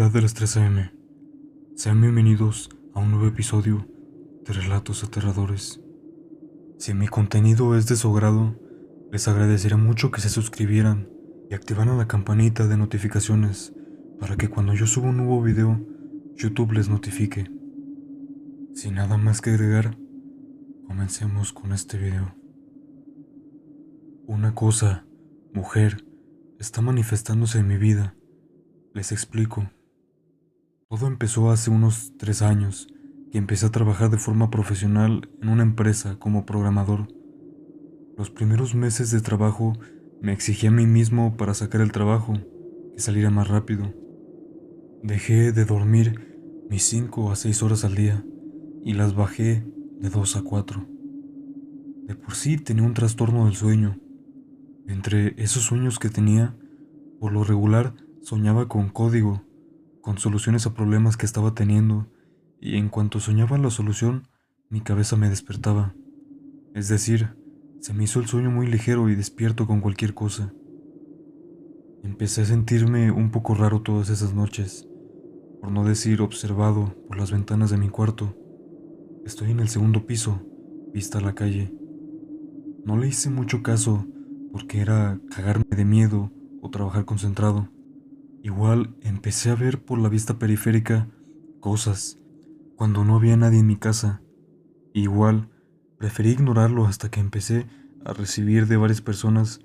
Comunidad de las 3 AM, sean bienvenidos a un nuevo episodio de Relatos Aterradores. Si mi contenido es de su agrado, les agradecería mucho que se suscribieran y activaran la campanita de notificaciones para que cuando yo suba un nuevo video, YouTube les notifique. Sin nada más que agregar, comencemos con este video. Una cosa, mujer, está manifestándose en mi vida. Les explico. Todo empezó hace unos 3 años, que empecé a trabajar de forma profesional en una empresa como programador. Los primeros meses de trabajo me exigí a mí mismo para sacar el trabajo, que saliera más rápido. Dejé de dormir mis 5 a 6 horas al día y las bajé de 2 a 4. De por sí tenía un trastorno del sueño. Entre esos sueños que tenía, por lo regular soñaba con código, con soluciones a problemas que estaba teniendo, y en cuanto soñaba la solución, mi cabeza me despertaba. Es decir, se me hizo el sueño muy ligero y despierto con cualquier cosa. Empecé a sentirme un poco raro todas esas noches, por no decir observado por las ventanas de mi cuarto. Estoy en el segundo piso, vista a la calle. No le hice mucho caso porque era cagarme de miedo o trabajar concentrado. Igual empecé a ver por la vista periférica cosas cuando no había nadie en mi casa. Igual preferí ignorarlo hasta que empecé a recibir de varias personas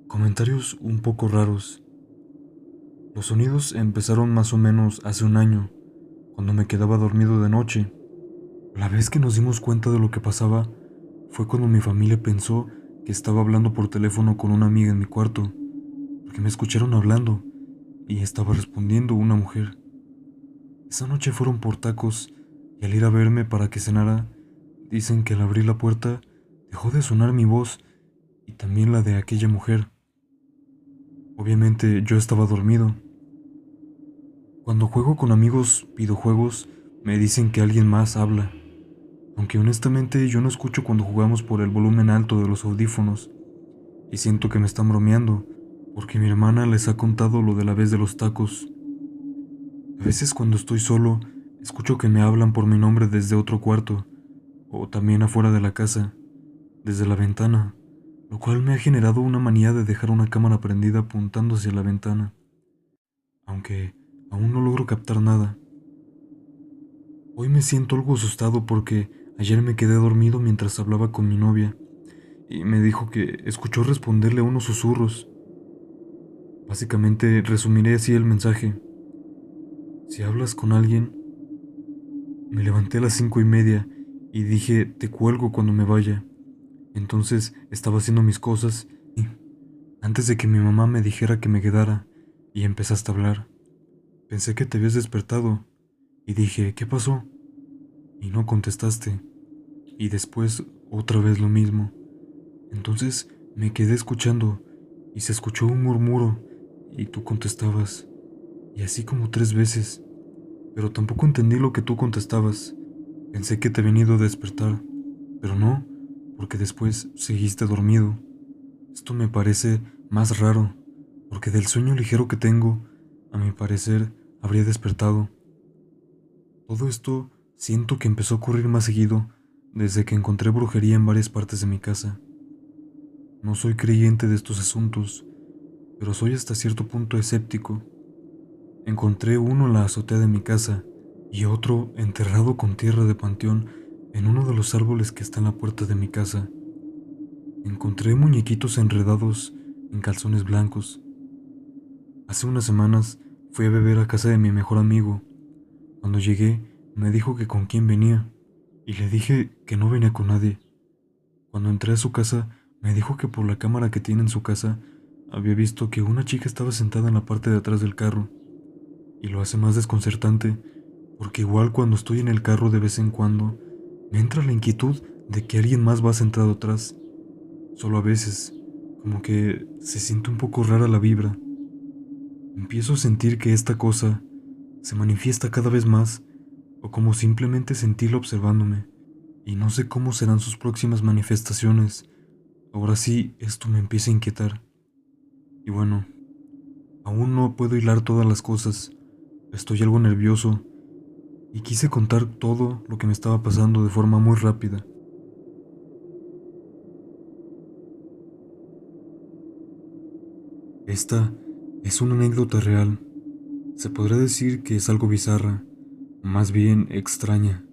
comentarios un poco raros. Los sonidos empezaron más o menos hace un año, cuando me quedaba dormido de noche. La vez que nos dimos cuenta de lo que pasaba fue cuando mi familia pensó que estaba hablando por teléfono con una amiga en mi cuarto, porque me escucharon hablando y estaba respondiendo una mujer. Esa noche fueron por tacos y al ir a verme para que cenara, dicen que al abrir la puerta dejó de sonar mi voz y también la de aquella mujer. Obviamente yo estaba dormido. Cuando juego con amigos videojuegos me dicen que alguien más habla, aunque honestamente yo no escucho cuando jugamos por el volumen alto de los audífonos y siento que me están bromeando porque mi hermana les ha contado lo de la vez de los tacos. A veces cuando estoy solo, escucho que me hablan por mi nombre desde otro cuarto, o también afuera de la casa, desde la ventana, lo cual me ha generado una manía de dejar una cámara prendida apuntando hacia la ventana, aunque aún no logro captar nada. Hoy me siento algo asustado porque ayer me quedé dormido mientras hablaba con mi novia, y me dijo que escuchó responderle a unos susurros. Básicamente resumiré así el mensaje. Si hablas con alguien. Me levanté a las 5:30 y dije, te cuelgo cuando me vaya. Entonces estaba haciendo mis cosas y, antes de que mi mamá me dijera que me quedara, y empezaste a hablar. Pensé que te habías despertado y dije, ¿qué pasó? Y no contestaste. Y después otra vez lo mismo. Entonces me quedé escuchando y se escuchó un murmuro y tú contestabas. Y así como 3 veces. Pero tampoco entendí lo que tú contestabas. Pensé que te habían ido a despertar, pero no, porque después seguiste dormido. Esto me parece más raro, porque del sueño ligero que tengo, a mi parecer, habría despertado. Todo esto siento que empezó a ocurrir más seguido desde que encontré brujería en varias partes de mi casa. No soy creyente de estos asuntos, pero soy hasta cierto punto escéptico. Encontré uno en la azotea de mi casa y otro enterrado con tierra de panteón en uno de los árboles que está en la puerta de mi casa. Encontré muñequitos enredados en calzones blancos. Hace unas semanas fui a beber a casa de mi mejor amigo. Cuando llegué, me dijo que con quién venía, y le dije que no venía con nadie. Cuando entré a su casa, me dijo que por la cámara que tiene en su casa, había visto que una chica estaba sentada en la parte de atrás del carro. Y lo hace más desconcertante, porque igual cuando estoy en el carro de vez en cuando, me entra la inquietud de que alguien más va sentado atrás. Solo a veces, como que se siente un poco rara la vibra. Empiezo a sentir que esta cosa se manifiesta cada vez más, o como simplemente sentirla observándome, y no sé cómo serán sus próximas manifestaciones. Ahora sí, esto me empieza a inquietar. Y bueno, aún no puedo hilar todas las cosas, Estoy algo nervioso y quise contar todo lo que me estaba pasando de forma muy rápida. Esta es una anécdota real. Se podría decir que es algo bizarra, más bien extraña.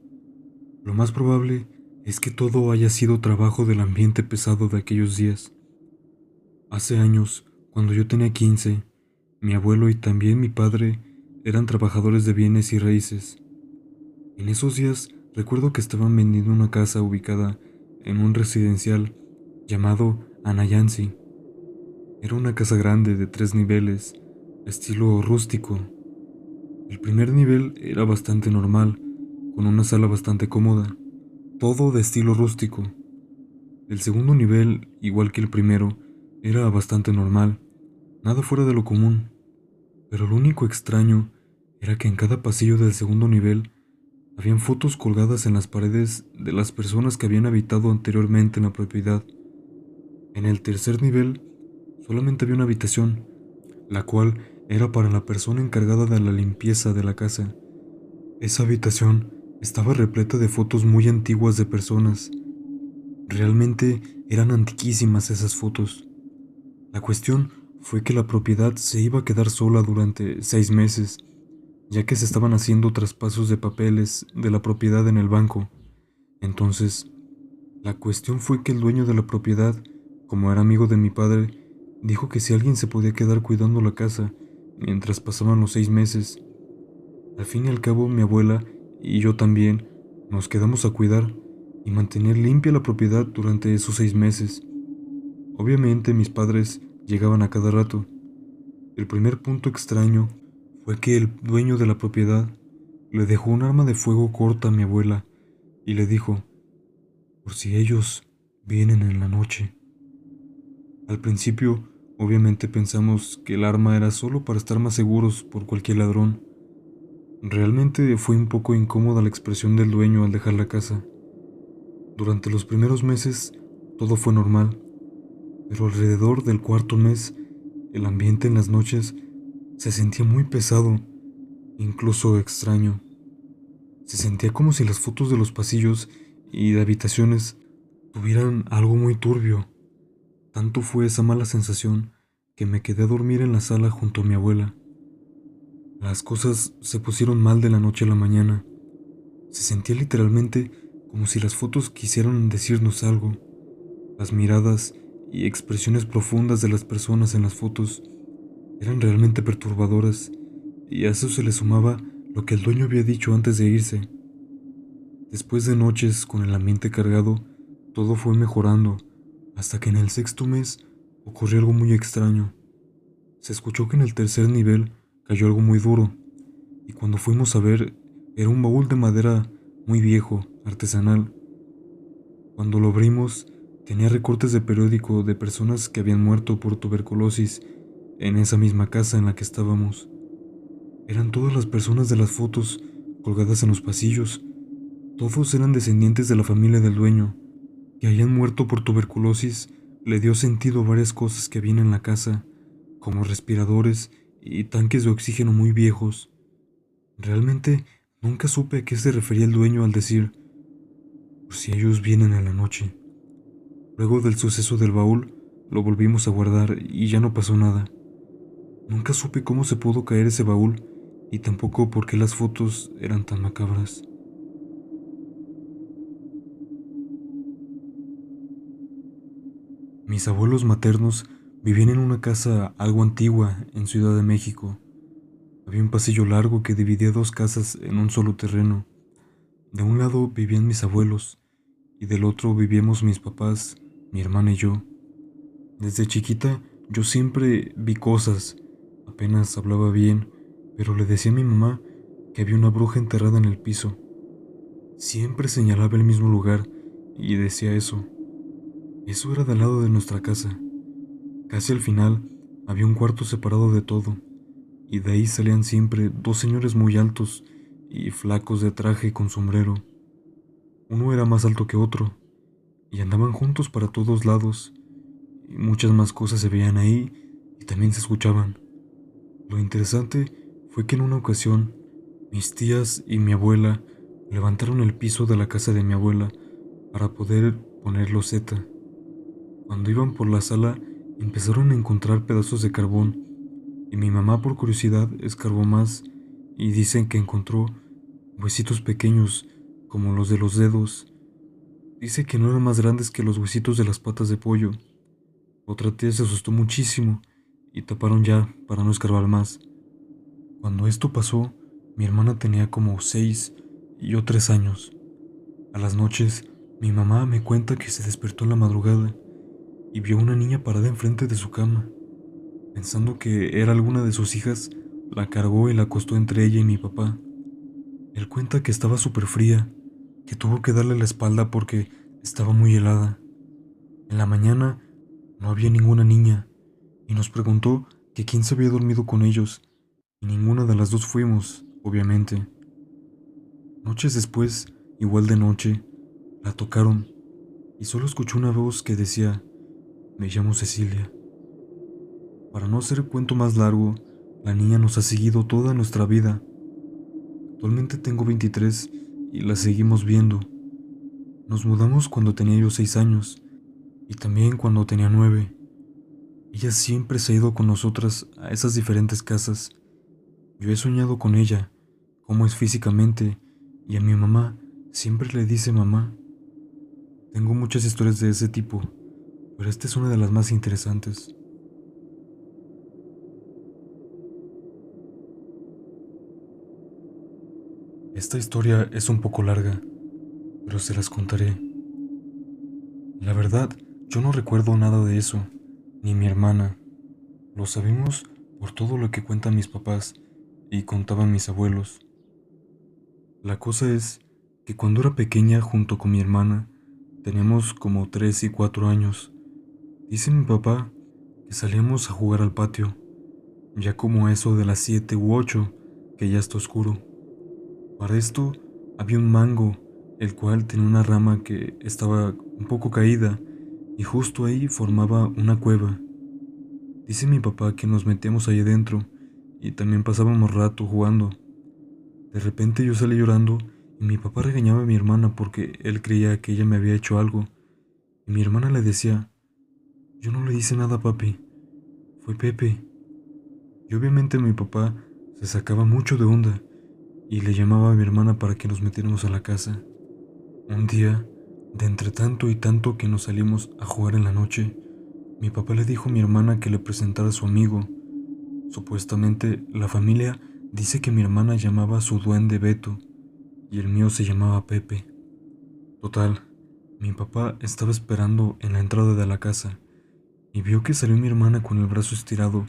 Lo más probable es que todo haya sido trabajo del ambiente pesado de aquellos días. Hace años, cuando yo tenía 15, mi abuelo y también mi padre eran trabajadores de bienes y raíces. En esos días recuerdo que estaban vendiendo una casa ubicada en un residencial llamado Anayansi. Era una casa grande de 3 niveles, estilo rústico. El primer nivel era bastante normal, con una sala bastante cómoda, todo de estilo rústico. El segundo nivel, igual que el primero, era bastante normal, nada fuera de lo común, pero lo único extraño era que en cada pasillo del segundo nivel habían fotos colgadas en las paredes de las personas que habían habitado anteriormente en la propiedad. En el tercer nivel solamente había una habitación, la cual era para la persona encargada de la limpieza de la casa. Esa habitación estaba repleta de fotos muy antiguas de personas. Realmente eran antiquísimas esas fotos. La cuestión fue que la propiedad se iba a quedar sola durante 6 meses, ya que se estaban haciendo traspasos de papeles de la propiedad en el banco. Entonces, la cuestión fue que el dueño de la propiedad, como era amigo de mi padre, dijo que si alguien se podía quedar cuidando la casa mientras pasaban los 6 meses. Al fin y al cabo, mi abuela y yo también nos quedamos a cuidar y mantener limpia la propiedad durante esos 6 meses. Obviamente mis padres llegaban a cada rato. El primer punto extraño fue que el dueño de la propiedad le dejó un arma de fuego corta a mi abuela y le dijo, por si ellos vienen en la noche. Al principio, obviamente pensamos que el arma era solo para estar más seguros por cualquier ladrón. Realmente fue un poco incómoda la expresión del dueño al dejar la casa. Durante los primeros meses, todo fue normal, pero alrededor del cuarto mes, el ambiente en las noches se sentía muy pesado, incluso extraño. Se sentía como si las fotos de los pasillos y de habitaciones tuvieran algo muy turbio. Tanto fue esa mala sensación que me quedé a dormir en la sala junto a mi abuela. Las cosas se pusieron mal de la noche a la mañana. Se sentía literalmente como si las fotos quisieran decirnos algo. Las miradas y expresiones profundas de las personas en las fotos eran realmente perturbadoras, y a eso se le sumaba lo que el dueño había dicho antes de irse. Después de noches con el ambiente cargado, todo fue mejorando, hasta que en el sexto mes ocurrió algo muy extraño. Se escuchó que en el tercer nivel cayó algo muy duro, y cuando fuimos a ver, era un baúl de madera muy viejo, artesanal. Cuando lo abrimos, tenía recortes de periódico de personas que habían muerto por tuberculosis en esa misma casa en la que estábamos. Eran todas las personas de las fotos colgadas en los pasillos. Todos eran descendientes de la familia del dueño. Que hayan muerto por tuberculosis le dio sentido a varias cosas que habían en la casa, como respiradores y tanques de oxígeno muy viejos. Realmente nunca supe a qué se refería el dueño al decir, por si ellos vienen en la noche. Luego del suceso del baúl, lo volvimos a guardar y ya no pasó nada. Nunca supe cómo se pudo caer ese baúl y tampoco por qué las fotos eran tan macabras. Mis abuelos maternos vivían en una casa algo antigua en Ciudad de México. Había un pasillo largo que dividía dos casas en un solo terreno. De un lado vivían mis abuelos y del otro vivíamos mis papás, mi hermana y yo. Desde chiquita yo siempre vi cosas, apenas hablaba bien, pero le decía a mi mamá que había una bruja enterrada en el piso. Siempre señalaba el mismo lugar y decía eso. Eso era del lado de nuestra casa. Casi al final había un cuarto separado de todo, y de ahí salían siempre dos señores muy altos y flacos de traje con sombrero. Uno era más alto que otro, y andaban juntos para todos lados, y muchas más cosas se veían ahí y también se escuchaban. Lo interesante fue que en una ocasión mis tías y mi abuela levantaron el piso de la casa de mi abuela para poder poner loseta. Cuando iban por la sala empezaron a encontrar pedazos de carbón y mi mamá por curiosidad escarbó más y dicen que encontró huesitos pequeños como los de los dedos. Dice que no eran más grandes que los huesitos de las patas de pollo. Otra tía se asustó muchísimo y taparon ya para no escarbar más. Cuando esto pasó, mi hermana tenía como 6 y yo 3 años. A las noches, mi mamá me cuenta que se despertó en la madrugada y vio a una niña parada enfrente de su cama. Pensando que era alguna de sus hijas, la cargó y la acostó entre ella y mi papá. Él cuenta que estaba súper fría, que tuvo que darle la espalda porque estaba muy helada. En la mañana no había ninguna niña y nos preguntó que quién se había dormido con ellos y ninguna de las dos fuimos, obviamente. Noches después, igual de noche, la tocaron y solo escuchó una voz que decía, me llamo Cecilia. Para no hacer el cuento más largo, la niña nos ha seguido toda nuestra vida. Actualmente tengo 23 y la seguimos viendo. Nos mudamos cuando tenía yo 6 años y también cuando tenía 9. Ella siempre se ha ido con nosotras a esas diferentes casas. Yo he soñado con ella, cómo es físicamente, y a mi mamá siempre le dice mamá. Tengo muchas historias de ese tipo, pero esta es una de las más interesantes. Esta historia es un poco larga, pero se las contaré. La verdad, yo no recuerdo nada de eso, ni mi hermana. Lo sabemos por todo lo que cuentan mis papás y contaban mis abuelos. La cosa es que cuando era pequeña junto con mi hermana, teníamos como 3 y 4 años. Dice mi papá que salíamos a jugar al patio, ya como eso de las 7 u 8, que ya está oscuro. Para esto había un mango, el cual tenía una rama que estaba un poco caída y justo ahí formaba una cueva. Dice mi papá que nos metíamos ahí adentro y también pasábamos rato jugando. De repente yo salí llorando y mi papá regañaba a mi hermana porque él creía que ella me había hecho algo. Y mi hermana le decía, yo no le hice nada, papi, fue Pepe. Y obviamente mi papá se sacaba mucho de onda y le llamaba a mi hermana para que nos metiéramos a la casa. Un día, de entre tanto y tanto que nos salimos a jugar en la noche, mi papá le dijo a mi hermana que le presentara a su amigo. Supuestamente, la familia dice que mi hermana llamaba a su duende Beto y el mío se llamaba Pepe. Total, mi papá estaba esperando en la entrada de la casa y vio que salió mi hermana con el brazo estirado,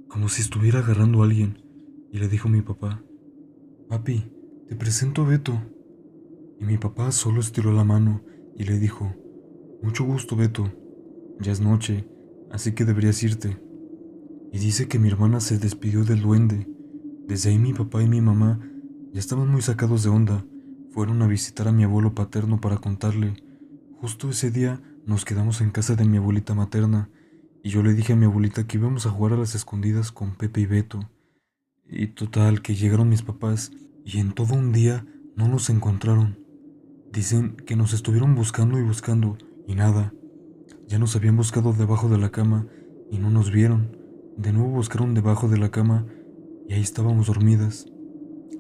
como si estuviera agarrando a alguien, y le dijo a mi papá, papi, te presento a Beto. Y mi papá solo estiró la mano y le dijo, mucho gusto, Beto, ya es noche, así que deberías irte. Y dice que mi hermana se despidió del duende. Desde ahí mi papá y mi mamá ya estaban muy sacados de onda. Fueron a visitar a mi abuelo paterno para contarle. Justo ese día nos quedamos en casa de mi abuelita materna y yo le dije a mi abuelita que íbamos a jugar a las escondidas con Pepe y Beto. Y total, que llegaron mis papás y en todo un día no nos encontraron. Dicen que nos estuvieron buscando y buscando y nada. Ya nos habían buscado debajo de la cama y no nos vieron. De nuevo buscaron debajo de la cama y ahí estábamos dormidas.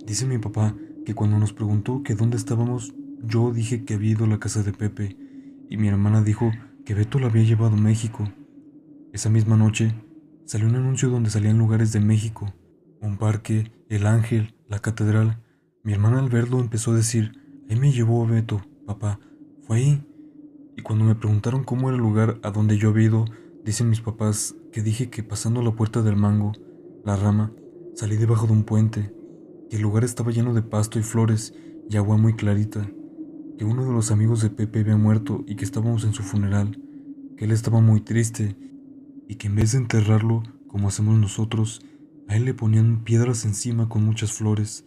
Dice mi papá que cuando nos preguntó que dónde estábamos, yo dije que había ido a la casa de Pepe y mi hermana dijo que Beto la había llevado a México. Esa misma noche salió un anuncio donde salían lugares de México, un parque, el Ángel, la catedral. Mi hermana al verlo empezó a decir, ahí me llevó Beto, papá, fue ahí. Y cuando me preguntaron cómo era el lugar a donde yo había ido, dicen mis papás que dije que pasando la puerta del mango, la rama, salí debajo de un puente, que el lugar estaba lleno de pasto y flores y agua muy clarita, que uno de los amigos de Pepe había muerto y que estábamos en su funeral, que él estaba muy triste y que en vez de enterrarlo como hacemos nosotros, a él le ponían piedras encima con muchas flores.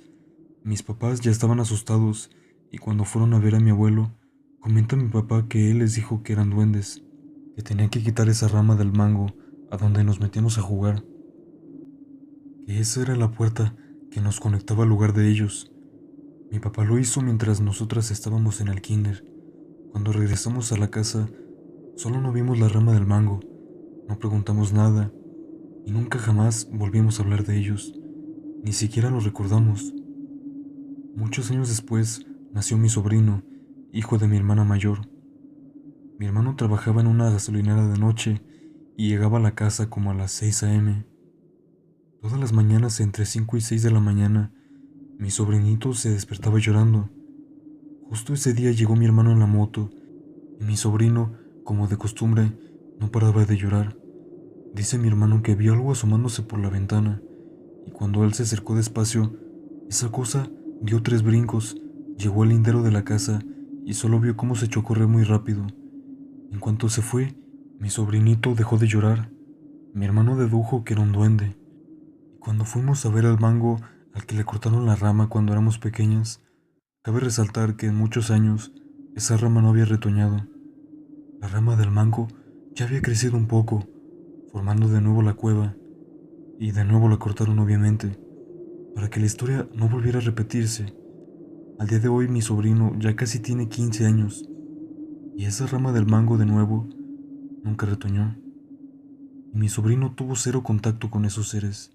Mis papás ya estaban asustados y cuando fueron a ver a mi abuelo, comenta mi papá que él les dijo que eran duendes, que tenían que quitar esa rama del mango a donde nos metíamos a jugar, que esa era la puerta que nos conectaba al lugar de ellos. Mi papá lo hizo mientras nosotras estábamos en el kinder. Cuando regresamos a la casa, solo no vimos la rama del mango, no preguntamos nada y nunca jamás volvimos a hablar de ellos, ni siquiera los recordamos. Muchos años después nació mi sobrino, hijo de mi hermana mayor. Mi hermano trabajaba en una gasolinera de noche y llegaba a la casa como a las 6 a.m. Todas las mañanas entre 5 y 6 de la mañana, mi sobrinito se despertaba llorando. Justo ese día llegó mi hermano en la moto y mi sobrino, como de costumbre, no paraba de llorar. Dice mi hermano que vio algo asomándose por la ventana y cuando él se acercó despacio, esa cosa dio 3 brincos, llegó al lindero de la casa y solo vio cómo se echó a correr muy rápido. En cuanto se fue, mi sobrinito dejó de llorar. Mi hermano dedujo que era un duende. Y cuando fuimos a ver al mango al que le cortaron la rama cuando éramos pequeñas, cabe resaltar que en muchos años esa rama no había retoñado. La rama del mango ya había crecido un poco, formando de nuevo la cueva, y de nuevo la cortaron obviamente, para que la historia no volviera a repetirse. Al día de hoy mi sobrino ya casi tiene 15 años, y esa rama del mango de nuevo nunca retoñó, y mi sobrino tuvo cero contacto con esos seres.